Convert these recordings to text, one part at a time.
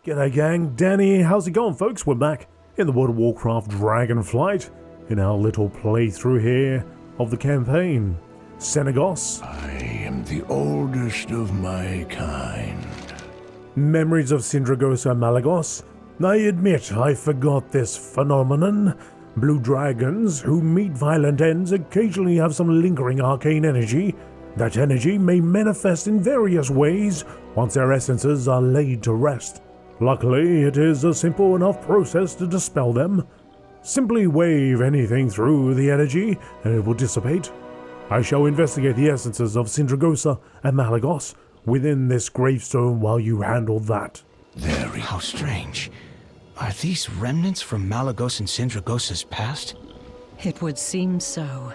G'day gang, Danny, how's it going folks? We're back in the World of Warcraft Dragonflight in our little playthrough here of the campaign. Syndragosa. I am the oldest of my kind. Memories of Syndragosa and Kalecgos. I admit I forgot this phenomenon. Blue dragons who meet violent ends occasionally have some lingering arcane energy. That energy may manifest in various ways once their essences are laid to rest. Luckily, it is a simple enough process to dispel them. Simply wave anything through the energy and it will dissipate. I shall investigate the essences of Syndragosa and Kalecgos within this gravestone while you handle that. Very. How strange. Are these remnants from Kalecgos and Syndragosa's past? It would seem so.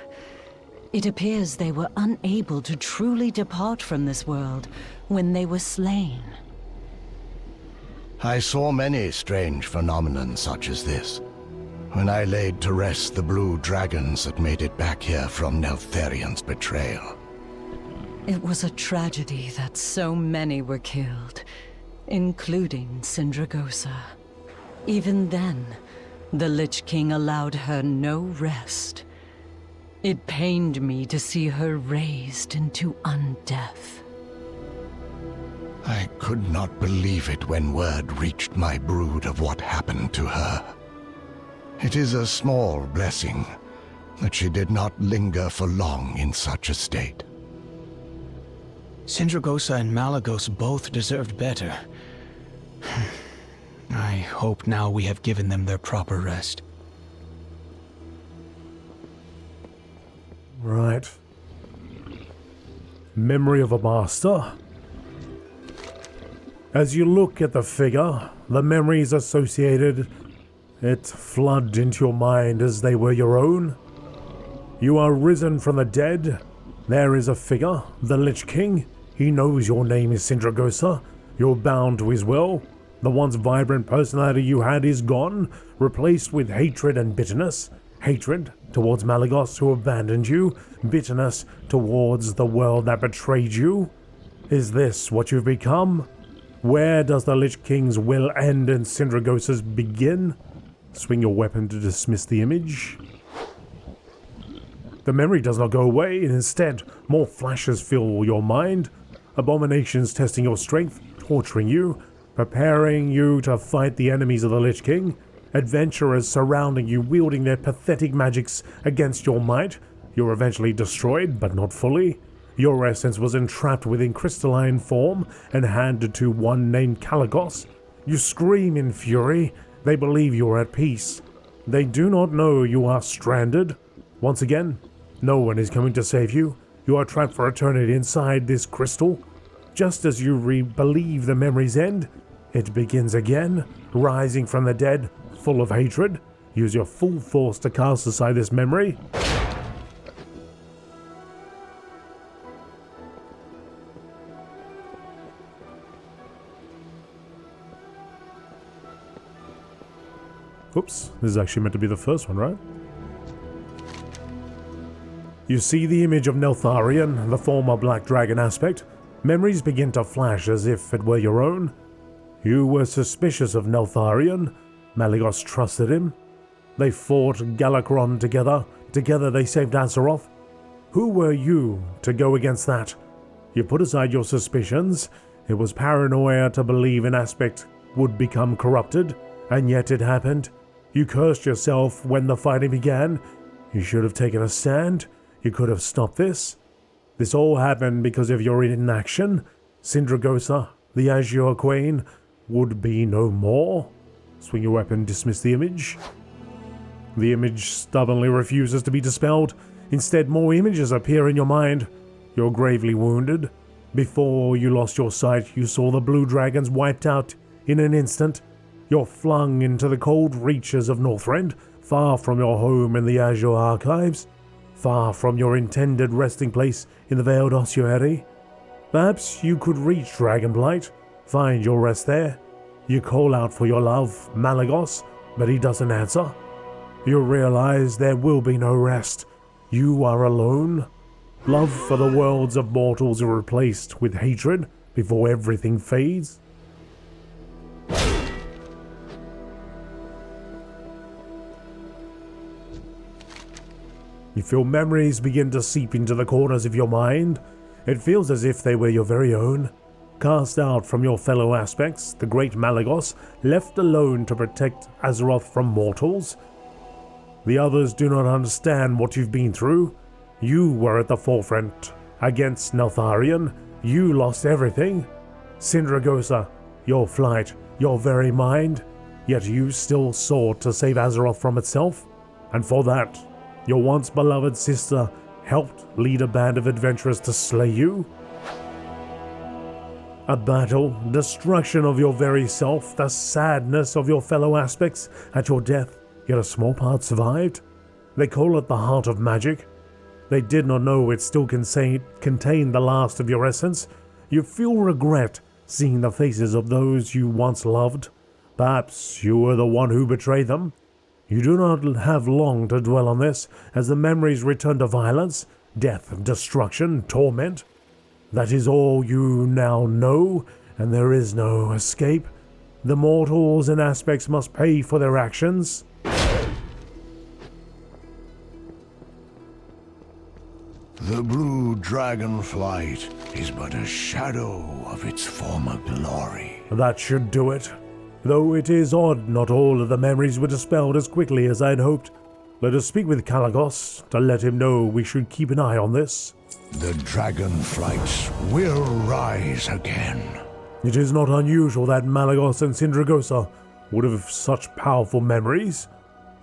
It appears they were unable to truly depart from this world when they were slain. I saw many strange phenomenon such as this when I laid to rest the blue dragons that made it back here from Neltharion's betrayal. It was a tragedy that so many were killed, including Syndragosa. Even then, the Lich King allowed her no rest. It pained me to see her raised into undeath. I could not believe it when word reached my brood of what happened to her. It is a small blessing that she did not linger for long in such a state. Syndragosa and Kalecgos both deserved better. I hope now we have given them their proper rest. Right. Memory of a master. As you look at the figure, the memories associated, it flood into your mind as they were your own. You are risen from the dead. There is a figure, the Lich King. He knows your name is Syndragosa. You're bound to his will. The once vibrant personality you had is gone, replaced with hatred and bitterness. Hatred towards Kalecgos who abandoned you, bitterness towards the world that betrayed you. Is this what you've become? Where does the Lich King's will end and Syndragosa's begin? Swing your weapon to dismiss the image. The memory does not go away, and instead, more flashes fill your mind. Abominations testing your strength, torturing you, preparing you to fight the enemies of the Lich King. Adventurers surrounding you, wielding their pathetic magics against your might. You're eventually destroyed, but not fully. Your essence was entrapped within crystalline form and handed to one named Kalecgos. You scream in fury. They believe you are at peace. They do not know you are stranded. Once again, no one is coming to save you. You are trapped for eternity inside this crystal. Just as you believe the memories end, it begins again, rising from the dead, full of hatred. Use your full force to cast aside this memory. Oops, this is actually meant to be the first one, right? You see the image of Neltharion, the former Black Dragon aspect. Memories begin to flash as if it were your own. You were suspicious of Neltharion. Kalecgos trusted him. They fought Galakrond together. Together they saved Azeroth. Who were you to go against that? You put aside your suspicions. It was paranoia to believe an aspect would become corrupted, and yet it happened. You cursed yourself when the fighting began. You should have taken a stand. You could have stopped this. This all happened because of your inaction. Syndragosa, the Azure Queen, would be no more. Swing your weapon, dismiss the image. The image stubbornly refuses to be dispelled. Instead, more images appear in your mind. You're gravely wounded. Before you lost your sight, you saw the blue dragons wiped out in an instant. You're flung into the cold reaches of Northrend, far from your home in the Azure Archives, far from your intended resting place in the Veiled Ossuary. Perhaps you could reach Dragonflight, find your rest there. You call out for your love, Kalecgos, but he doesn't answer. You realize there will be no rest. You are alone. Love for the worlds of mortals are replaced with hatred before everything fades. You feel memories begin to seep into the corners of your mind. It feels as if they were your very own. Cast out from your fellow aspects, the great Kalecgos, left alone to protect Azeroth from mortals. The others do not understand what you've been through. You were at the forefront. Against Neltharion, you lost everything. Syndragosa, your flight, your very mind, yet you still sought to save Azeroth from itself. And for that, your once beloved sister helped lead a band of adventurers to slay you. A battle, destruction of your very self, the sadness of your fellow aspects at your death, yet a small part survived. They call it the heart of magic. They did not know it still contained the last of your essence. You feel regret seeing the faces of those you once loved. Perhaps you were the one who betrayed them. You do not have long to dwell on this, as the memories return to violence, death, destruction, torment. That is all you now know, and there is no escape. The mortals and aspects must pay for their actions. The blue Dragonflight is but a shadow of its former glory. That should do it. Though it is odd not all of the memories were dispelled as quickly as I had hoped. Let us speak with Kalecgos to let him know we should keep an eye on this. The Dragonflights will rise again. It is not unusual that Kalecgos and Syndragosa would have such powerful memories.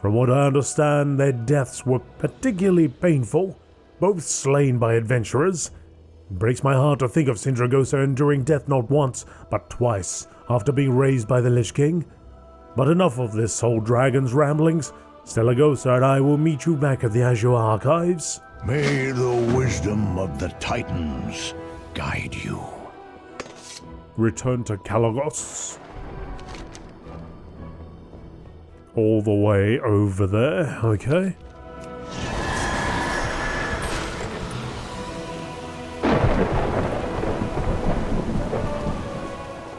From what I understand, their deaths were particularly painful, both slain by adventurers. It breaks my heart to think of Syndragosa enduring death not once, but twice, after being raised by the Lich King. But enough of this old dragon's ramblings. Kalecgos and I will meet you back at the Azure Archives. May the wisdom of the Titans guide you. Return to Kalecgos. All the way over there, okay.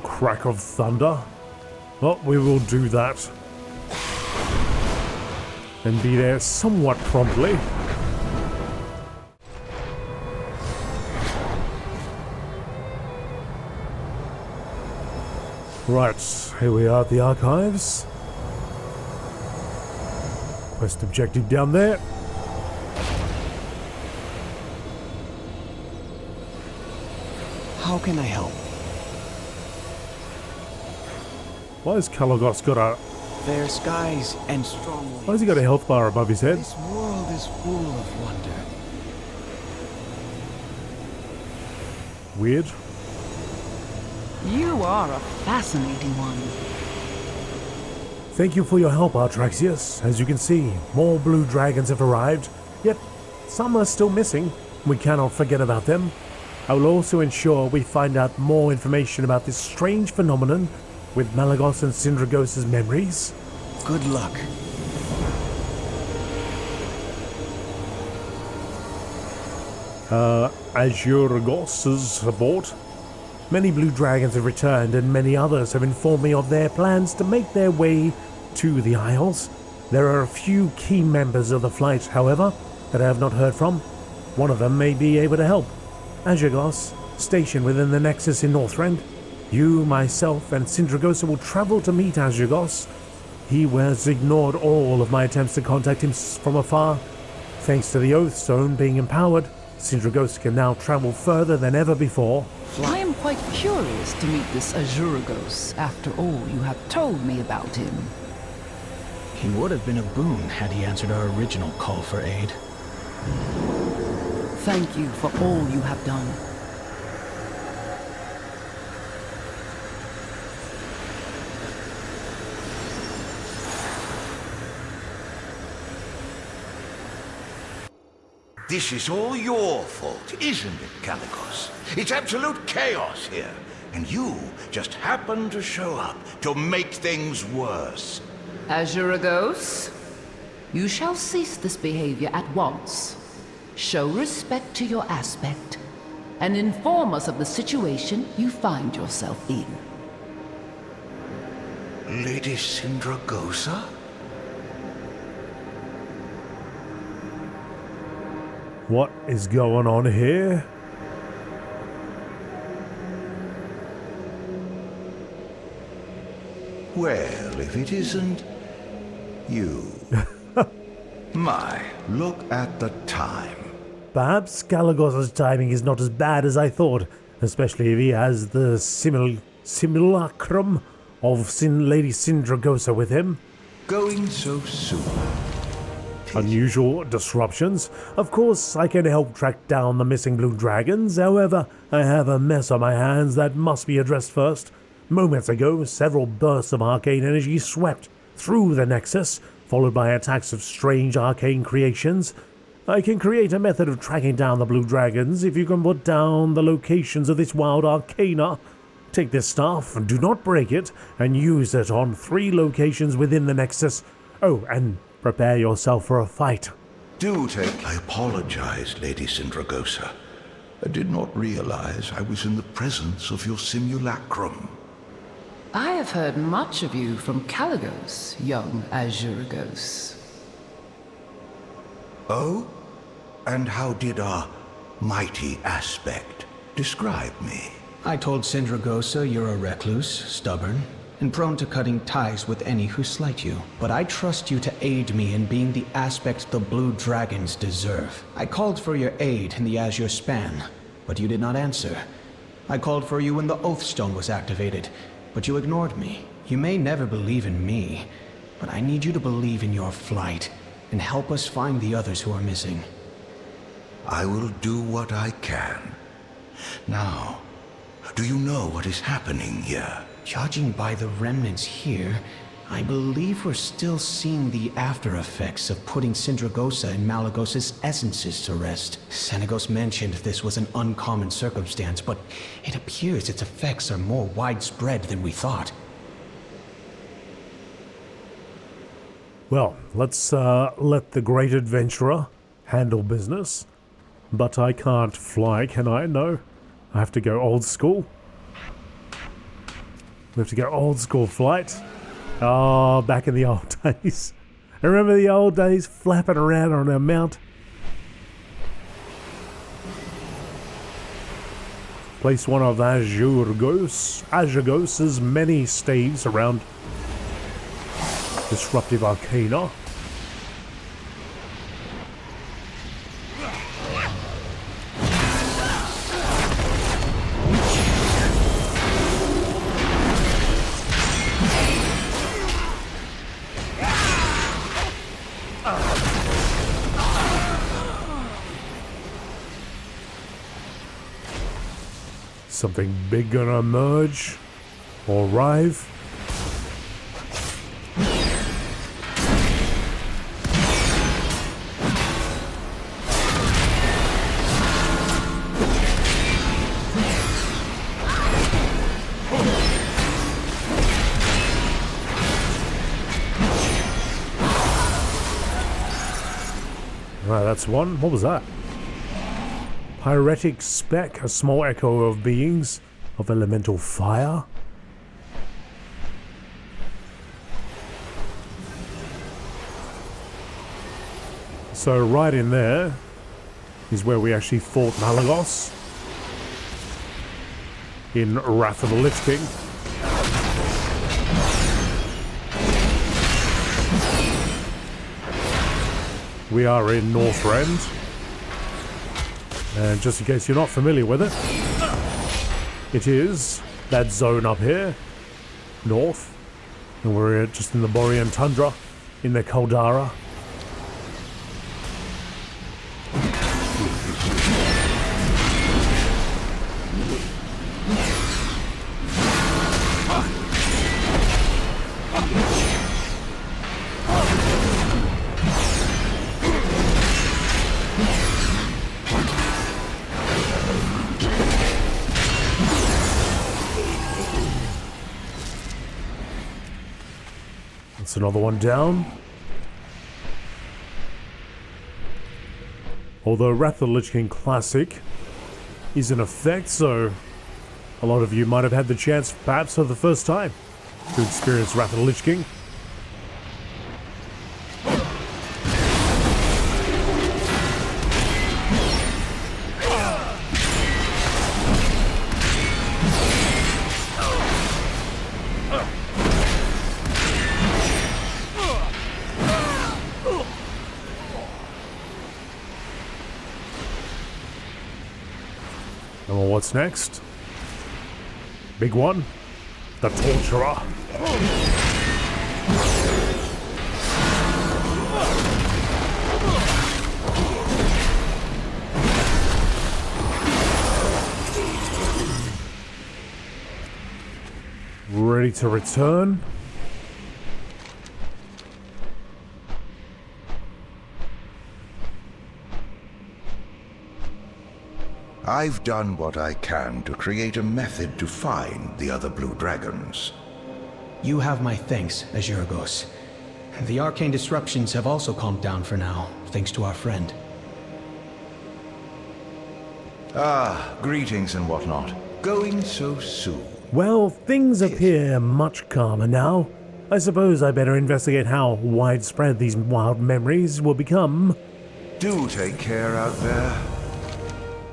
Crack of thunder. Well, we will do that. And be there somewhat promptly. Right, here we are at the archives. Quest objective down there. How can I help? Why has Kalecgos got a... Fair skies and strong winds. Why has he got a health bar above his head? This world is full of wonder. Weird. You are a fascinating one. Thank you for your help, Artraxius. As you can see, more blue dragons have arrived, yet some are still missing. We cannot forget about them. I will also ensure we find out more information about this strange phenomenon with Kalecgos and Syndragosa's memories. Good luck. Azuregos' report. Many blue dragons have returned, and many others have informed me of their plans to make their way to the Isles. There are a few key members of the flight, however, that I have not heard from. One of them may be able to help. Azuregos, stationed within the Nexus in Northrend. You, myself, and Syndragosa will travel to meet Azuregos. He has ignored all of my attempts to contact him from afar. Thanks to the Oath Stone being empowered, Syndragosa can now travel further than ever before. I am quite curious to meet this Azuregos after all you have told me about him. He would have been a boon had he answered our original call for aid. Thank you for all you have done. This is all your fault, isn't it, Kalecgos? It's absolute chaos here, and you just happen to show up to make things worse. Azuregos, you shall cease this behavior at once. Show respect to your aspect, and inform us of the situation you find yourself in. Lady Syndragosa? What is going on here? Well, if it isn't you. My, look at the time. Perhaps Kalecgos' timing is not as bad as I thought, especially if he has the simulacrum of Lady Syndragosa with him. Going so soon. Unusual disruptions. Of course, I can help track down the missing blue dragons. However, I have a mess on my hands that must be addressed first. Moments ago, several bursts of arcane energy swept through the Nexus, followed by attacks of strange arcane creations. I can create a method of tracking down the blue dragons if you can put down the locations of this wild arcana. Take this staff, do not break it, and use it on 3 locations within the Nexus. Oh, and prepare yourself for a fight. I apologize, Lady Syndragosa. I did not realize I was in the presence of your simulacrum. I have heard much of you from Kalecgos, young Azuregos. Oh? And how did our mighty aspect describe me? I told Syndragosa you're a recluse, stubborn, and prone to cutting ties with any who slight you. But I trust you to aid me in being the aspect the blue dragons deserve. I called for your aid in the Azure Span, but you did not answer. I called for you when the Oathstone was activated, but you ignored me. You may never believe in me, but I need you to believe in your flight and help us find the others who are missing. I will do what I can. Now, do you know what is happening here? Judging by the remnants here, I believe we're still seeing the after effects of putting Syndragosa and Malygos' essences to rest. Senegos mentioned this was an uncommon circumstance, but it appears its effects are more widespread than we thought. Well, let's let the great adventurer handle business. But I can't fly, can I? No. I have to go old school. We have to go old school flight. Oh, back in the old days. Remember the old days, flapping around on a mount? Place one of Azuregos' many staves around disruptive arcana. Something big gonna emerge or arrive. Right, that's one. What was that? Pyretic speck, a small echo of beings of elemental fire. So right in there is where we actually fought Kalecgos in Wrath of the Lich King. We are in Northrend. And just in case you're not familiar with it, it is that zone up here, north, and we're just in the Borean Tundra, in the Caldara. That's another one down. Although Wrath of the Lich King Classic is in effect, so a lot of you might have had the chance, perhaps for the first time, to experience Wrath of the Lich King. what's next? Big one? The Torturer. Ready to return? I've done what I can to create a method to find the other blue dragons. You have my thanks, Azuregos. The arcane disruptions have also calmed down for now, thanks to our friend. Ah, greetings and whatnot. Going so soon. Well, things appear much calmer now. I suppose I better investigate how widespread these wild memories will become. Do take care out there.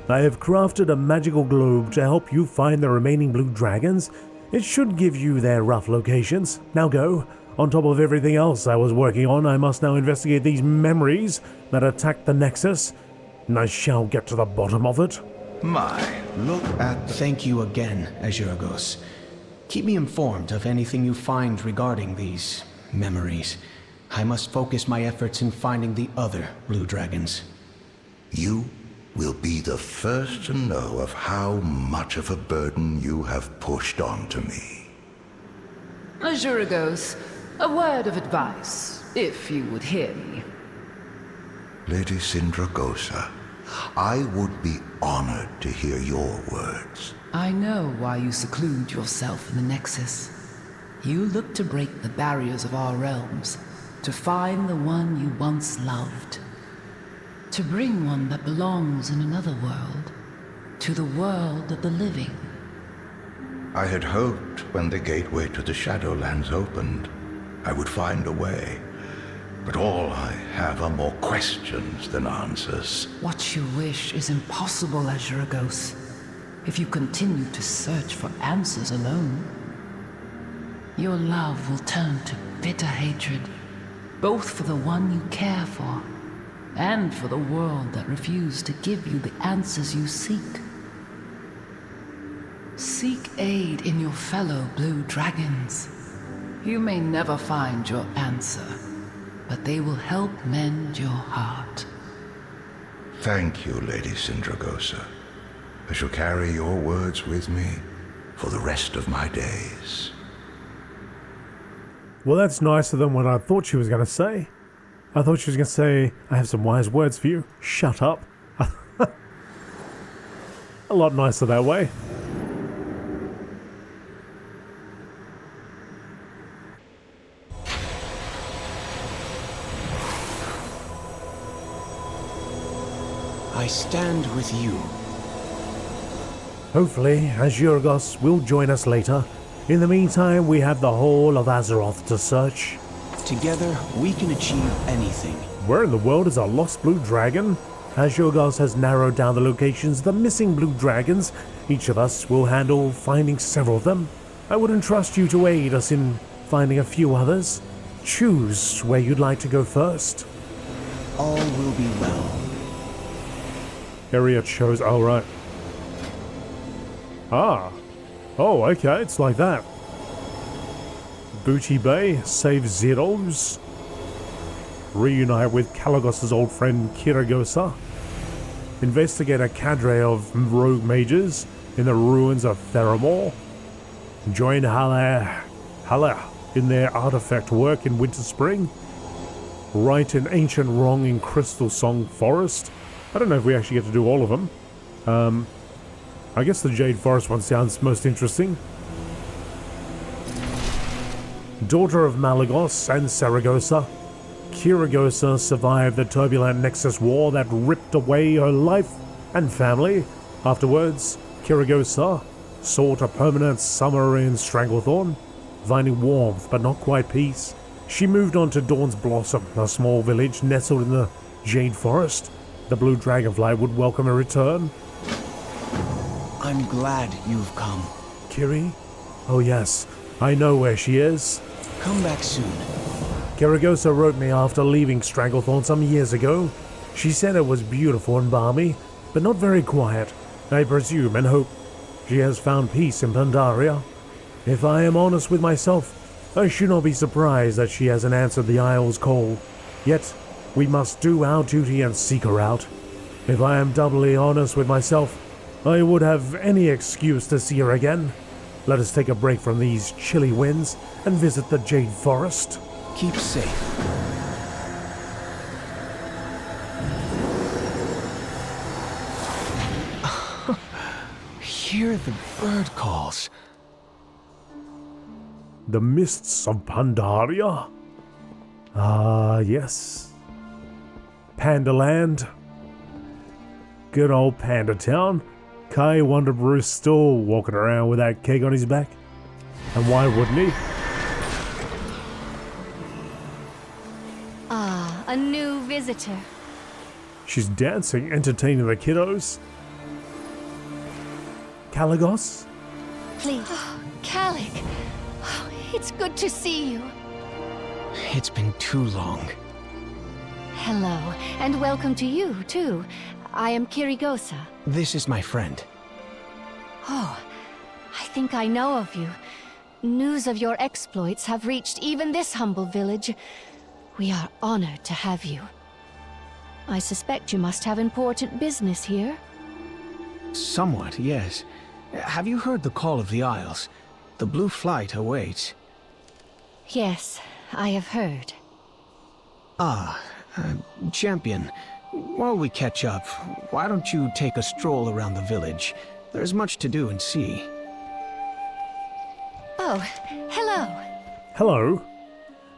I have crafted a magical globe to help you find the remaining blue dragons. It should give you their rough locations. Now go. On top of everything else I was working on, I must now investigate these memories that attacked the Nexus, and I shall get to the bottom of it. My, look at the... Thank you again, Azuregos. Keep me informed of anything you find regarding these memories. I must focus my efforts in finding the other blue dragons. You will be the first to know of how much of a burden you have pushed onto me. Azuregos, a word of advice, if you would hear me. Lady Syndragosa, I would be honored to hear your words. I know why you seclude yourself in the Nexus. You look to break the barriers of our realms, to find the one you once loved. To bring one that belongs in another world, to the world of the living. I had hoped when the gateway to the Shadowlands opened, I would find a way. But all I have are more questions than answers. What you wish is impossible, Azuregos. If you continue to search for answers alone, your love will turn to bitter hatred, both for the one you care for, and for the world that refused to give you the answers you seek. Seek aid in your fellow blue dragons. You may never find your answer, but they will help mend your heart. Thank you, Lady Syndragosa. I shall carry your words with me for the rest of my days. Well, that's nicer than what I thought she was going to say. I thought she was going to say, I have some wise words for you. Shut up. A lot nicer that way. I stand with you. Hopefully, Azuregos will join us later. In the meantime, we have the whole of Azeroth to search. Together, we can achieve anything. Where in the world is a lost blue dragon? Azuregos has narrowed down the locations of the missing blue dragons. Each of us will handle finding several of them. I would entrust you to aid us in finding a few others. Choose where you'd like to go first. All will be well. Area chose. Oh, right. Ah. Oh, okay. It's like that. Booty Bay, save Zeros. Reunite with Kalecgos' old friend Kirygosa. Investigate a cadre of rogue mages in the ruins of Theramore. Join Hala in their artifact work in Winter Spring. Right an ancient wrong in Crystal Song Forest. I don't know if we actually get to do all of them. I guess the Jade Forest one sounds most interesting. Daughter of Malygos and Syndragosa, Kirygosa survived the turbulent Nexus war that ripped away her life and family. Afterwards, Kirygosa sought a permanent summer in Stranglethorn, finding warmth but not quite peace. She moved on to Dawn's Blossom, a small village nestled in the Jade Forest. The blue Dragonflight would welcome her return. I'm glad you've come. Kiri? Oh yes, I know where she is. Come back soon. Kirygosa wrote me after leaving Stranglethorn some years ago. She said it was beautiful and balmy, but not very quiet. I presume and hope she has found peace in Pandaria. If I am honest with myself, I should not be surprised that she hasn't answered the Isle's call. Yet, we must do our duty and seek her out. If I am doubly honest with myself, I would have any excuse to see her again. Let us take a break from these chilly winds and visit the Jade Forest. Keep safe. Hear the bird calls. The mists of Pandaria? Ah, yes. Pandaland. Good old Panda Town. Kai Wonderbrew still walking around with that keg on his back. And why wouldn't he? Ah, a new visitor. She's dancing, entertaining the kiddos. Kalecgos? Please. Kalecg. It's good to see you. It's been too long. Hello, and welcome to you, too. I am Kirygosa. This is my friend. Oh, I think I know of you. News of your exploits have reached even this humble village. We are honored to have you. I suspect you must have important business here. Somewhat, yes. Have you heard the call of the Isles? The Blue Flight awaits. Yes, I have heard. Champion, while we catch up, why don't you take a stroll around the village? There's much to do and see. Oh, hello. Hello.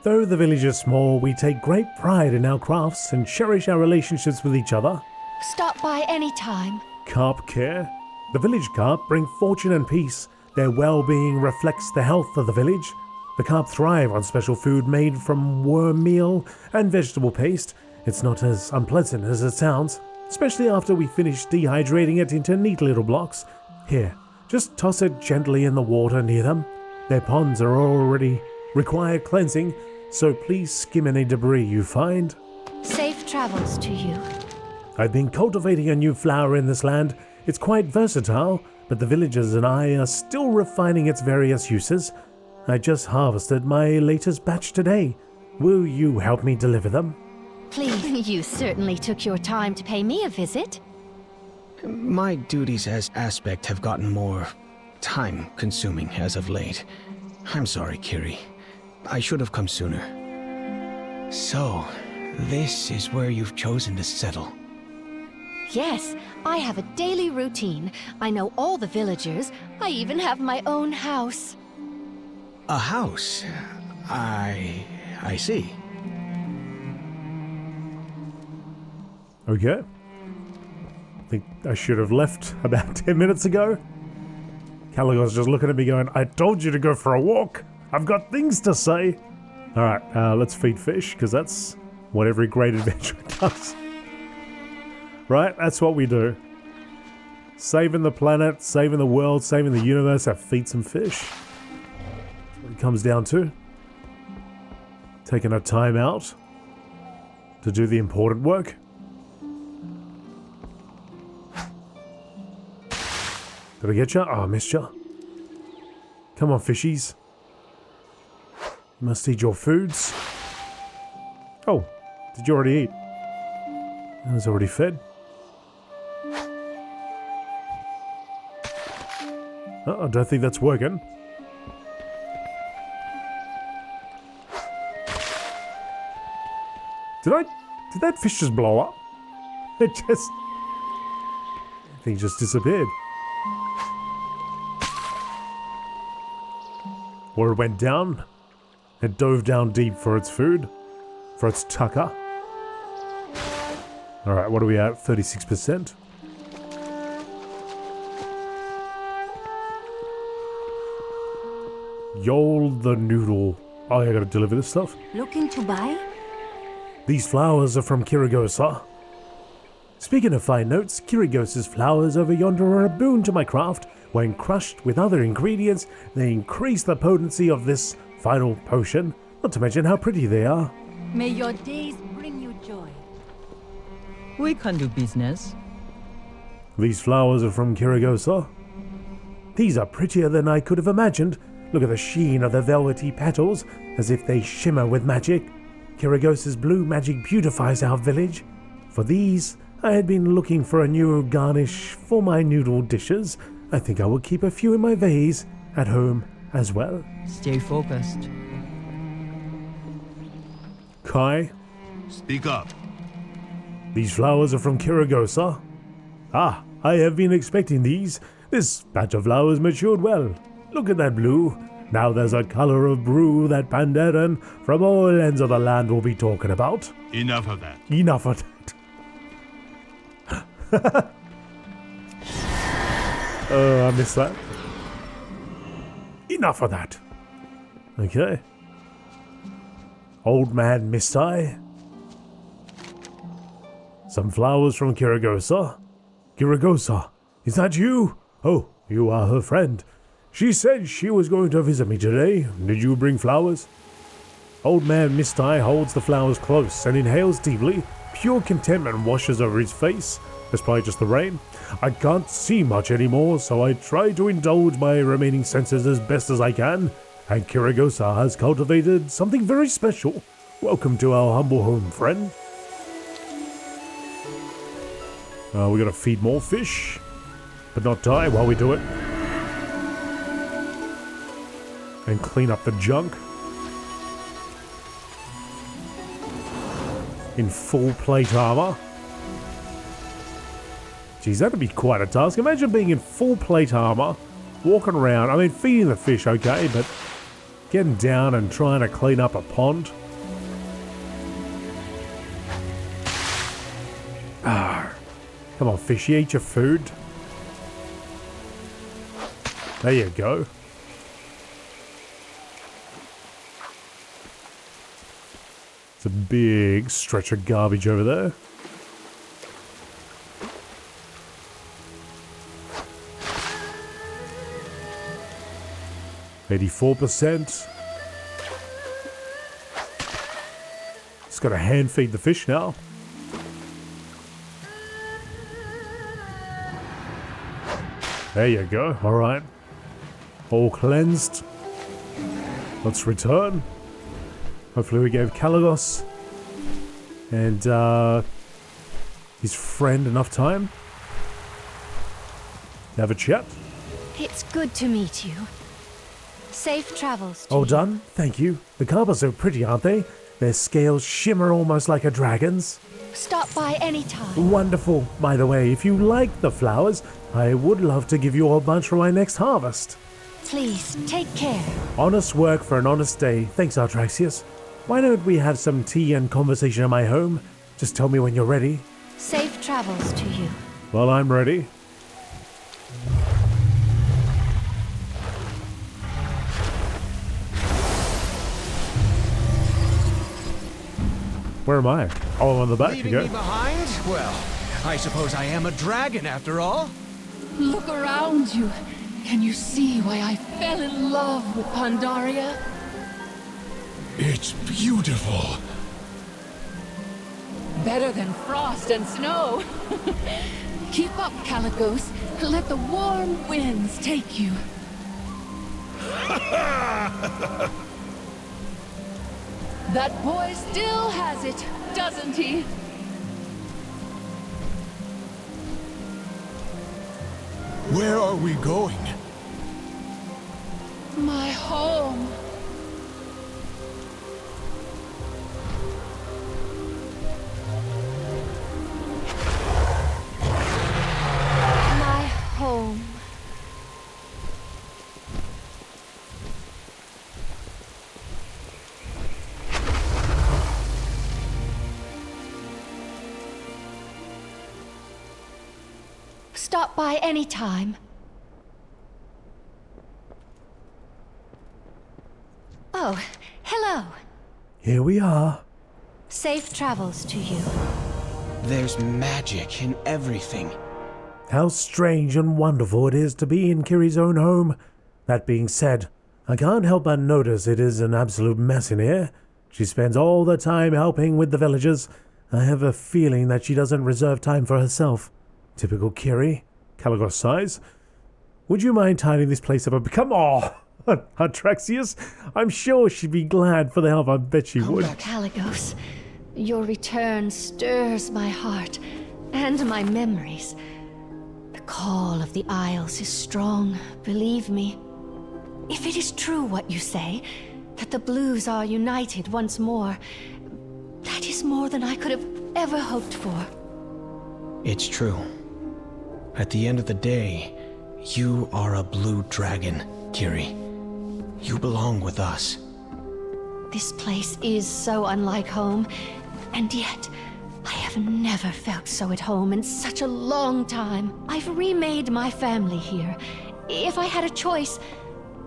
Though the village is small, we take great pride in our crafts and cherish our relationships with each other. Stop by any time. Carp care. The village carp bring fortune and peace. Their well-being reflects the health of the village. The carp thrive on special food made from worm meal and vegetable paste. It's not as unpleasant as it sounds, especially after we finish dehydrating it into neat little blocks. Here, just toss it gently in the water near them. Their ponds are already require cleansing, so please skim any debris you find. Safe travels to you. I've been cultivating a new flower in this land. It's quite versatile, but the villagers and I are still refining its various uses. I just harvested my latest batch today. Will you help me deliver them? Please. You certainly took your time to pay me a visit. My duties as Aspect have gotten more time-consuming as of late. I'm sorry, Kiri. I should have come sooner. So, this is where you've chosen to settle. Yes, I have a daily routine. I know all the villagers. I even have my own house. A house? I see. Okay. I think I should have left about 10 minutes ago. Kalecgos just looking at me going, I told you to go for a walk. I've got things to say. Alright, let's feed fish, because that's what every great adventurer does. Right? That's what we do. Saving the planet, saving the world, saving the universe, I feed some fish. That's what it comes down to. Taking a time out to do the important work. Did I get you? Oh, I missed you. Come on, fishies. You must eat your foods. Oh, did you already eat? I was already fed. I don't think that's working. Did that fish just blow up? It just... I think it just disappeared. Or it went down. It dove down deep for its food. For its tucker. Alright, what are we at? 36%? Yol the noodle. Oh, I gotta deliver this stuff. Looking to buy? These flowers are from Kirygosa. Speaking of fine notes, Kirygosa's flowers over yonder are a boon to my craft. When crushed with other ingredients, they increase the potency of this final potion, not to mention how pretty they are. May your days bring you joy. We can do business. These flowers are from Kirygosa. These are prettier than I could have imagined. Look at the sheen of the velvety petals, as if they shimmer with magic. Kirygosa's blue magic beautifies our village. For these, I had been looking for a new garnish for my noodle dishes. I think I will keep a few in my vase at home as well. Stay focused. Kai, Speak up. these flowers are from Kirygosa. Ah, I have been expecting these. This batch of flowers matured well. Look at that blue. Now there's a color of brew that Pandaren from all ends of the land will be talking about. Enough of that. Enough of that. Oh, I missed that. Enough of that. Okay. Old man Mistai. Some flowers from Kirygosa. Kirygosa, is that you? Oh, you are her friend. She said she was going to visit me today. Did you bring flowers? Old man Mistai holds the flowers close and inhales deeply. Pure contentment washes over his face. That's probably just the rain. I can't see much anymore, so I try to indulge my remaining senses as best as I can. And Kirygosa has cultivated something very special. Welcome to our humble home, friend. We gotta feed more fish, but not die while we do it. And clean up the junk. In full plate armor. Geez, that'd be quite a task. Imagine being in full plate armor, walking around. I mean, feeding the fish, okay, but getting down and trying to clean up a pond. Come on, fishy, eat your food. There you go. It's a big stretch of garbage over there. %. Just got to hand feed the fish now. There you go. All right. All cleansed. Let's return. Hopefully we gave Kalecgos and his friend enough time to have a chat. It's good to meet you. Safe travels to All you. done? Thank you. The carp are so pretty, aren't they? Their scales shimmer almost like a dragon's. Stop by anytime. Wonderful. By the way, if you like the flowers, I would love to give you a bunch for my next harvest. Please, take care. Honest work for an honest day. Thanks, Artraxius. Why don't we have some tea and conversation at my home? Just tell me when you're ready. Safe travels to you. Well, I'm ready. Where am I? Oh, I'm on the back Leaving again. me behind? Well, I suppose I am a dragon after all. Look around you. Can you see why I fell in love with Pandaria? It's beautiful. Better than frost and snow. Keep up, Kalecgos. Let the warm winds take you. That boy still has it, doesn't he? Where are we going? My home. My home. Stop by anytime. Oh, hello. Here we are. Safe travels to you. There's magic in everything. How strange and wonderful it is to be in Kiri's own home. That being said, I can't help but notice it is an absolute mess in here. She spends all the time helping with the villagers. I have a feeling that she doesn't reserve time for herself. Typical Kiri. Kalecgos sighs. Would you mind tidying this place up? Come on! Atraxius, I'm sure she'd be glad for the help. I bet she would. Kalecgos, your return stirs my heart and my memories. The call of the Isles is strong, believe me. If it is true what you say, that the Blues are united once more, that is more than I could have ever hoped for. It's true. At the end of the day, you are a blue dragon, Kiri. You belong with us. This place is so unlike home, and yet I have never felt so at home in such a long time. I've remade my family here. If I had a choice,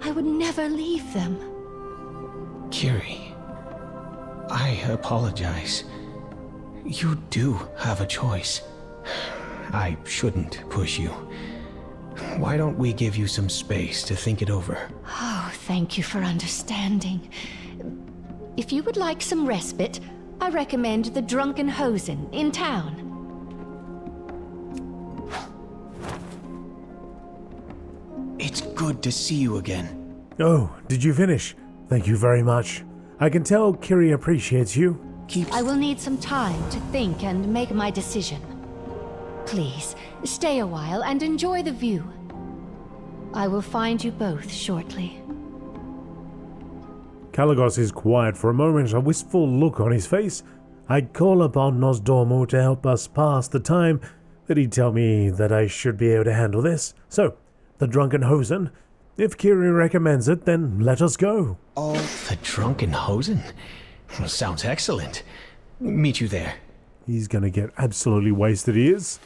I would never leave them. Kiri, I apologize. You do have a choice. I shouldn't push you. Why don't we give you some space to think it over? Oh, thank you for understanding. If you would like some respite, I recommend the Drunken Hosen in town. It's good to see you again. Oh, did you finish? Thank you very much. I can tell Kiri appreciates you. I will need some time to think and make my decision. Please, stay a while and enjoy the view. I will find you both shortly. Kalecgos is quiet for a moment, a wistful look on his face. I'd call upon Nosdormu to help us pass the time, that he'd tell me that I should be able to handle this. So, the Drunken Hosen. If Kiri recommends it, then let us go. Oh, the Drunken Hosen? Sounds excellent. Meet you there. He's gonna get absolutely wasted, he is.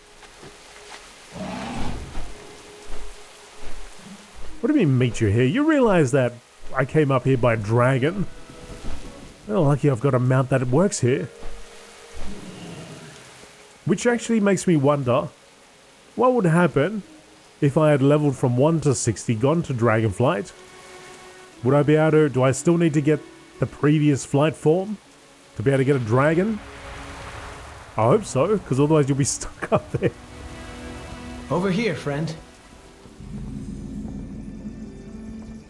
What do you mean, meet you here? You realize that I came up here by dragon? Well, lucky I've got a mount that works here. Which actually makes me wonder, what would happen if I had leveled from 1 to 60, gone to Dragonflight? Would I be able to, do I still need to get the previous flight form to be able to get a dragon? I hope so, because otherwise you'll be stuck up there. Over here, friend.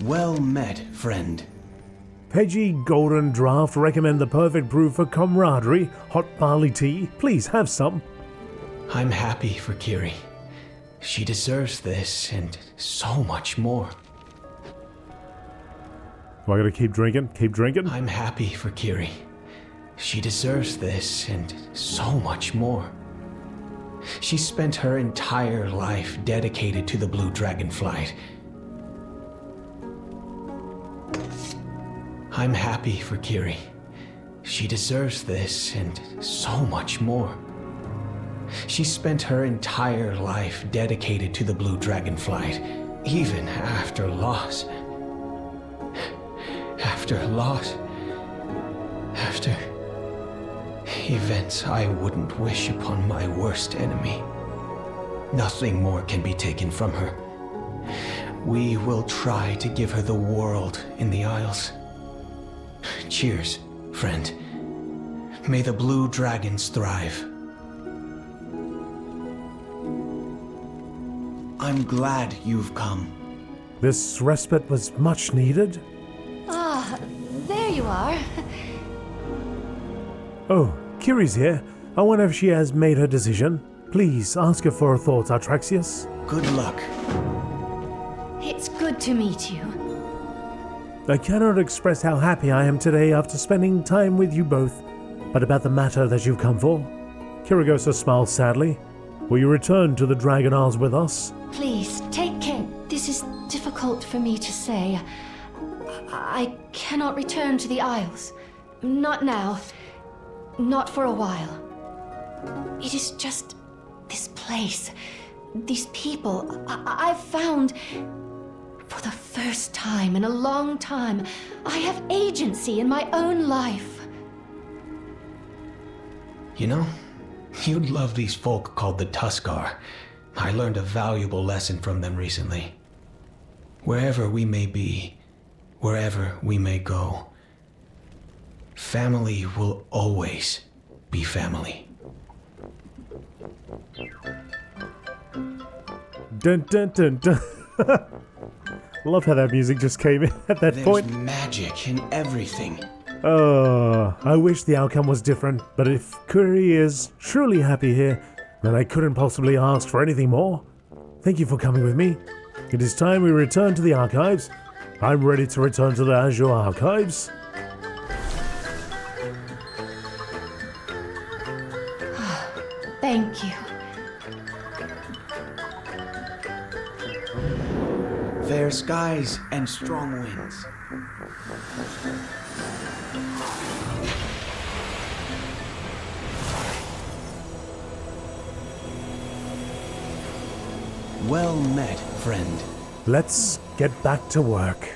Well met, friend. Peggy Golden Draft recommend the perfect brew for camaraderie, hot barley tea. Please have some. I'm happy for Kiri. She deserves this and so much more. Do I gotta keep drinking? Keep drinking? I'm happy for Kiri. She deserves this and so much more. She spent her entire life dedicated to the Blue Dragonflight. I'm happy for Kiri. She deserves this and so much more. She spent her entire life dedicated to the Blue Dragonflight, even after loss. After loss. After events I wouldn't wish upon my worst enemy. Nothing more can be taken from her. We will try to give her the world in the Isles. Cheers, friend. May the blue dragons thrive. I'm glad you've come. This respite was much needed. Ah, there you are. Oh, Kiri's here. I wonder if she has made her decision. Please ask her for her thoughts, Atraxius. Good luck. It's good to meet you. I cannot express how happy I am today after spending time with you both. But about the matter that you've come for? Kirygosa smiled sadly. Will you return to the Dragon Isles with us? Please, take care. This is difficult for me to say. I cannot return to the Isles. Not now. Not for a while. It is just this place. These people. I've found, for the first time in a long time, I have agency in my own life. You know, you'd love these folk called the Tuskar. I learned a valuable lesson from them recently. Wherever we may be, wherever we may go, family will always be family. Dun dun dun dun. Love how that music just came in at that point. There's magic in everything. I wish the outcome was different, but if Kuri is truly happy here, then I couldn't possibly ask for anything more. Thank you for coming with me. It is time we return to the archives. I'm ready to return to the Azure archives. Thank you. Fair skies and strong winds. Well met, friend. Let's get back to work.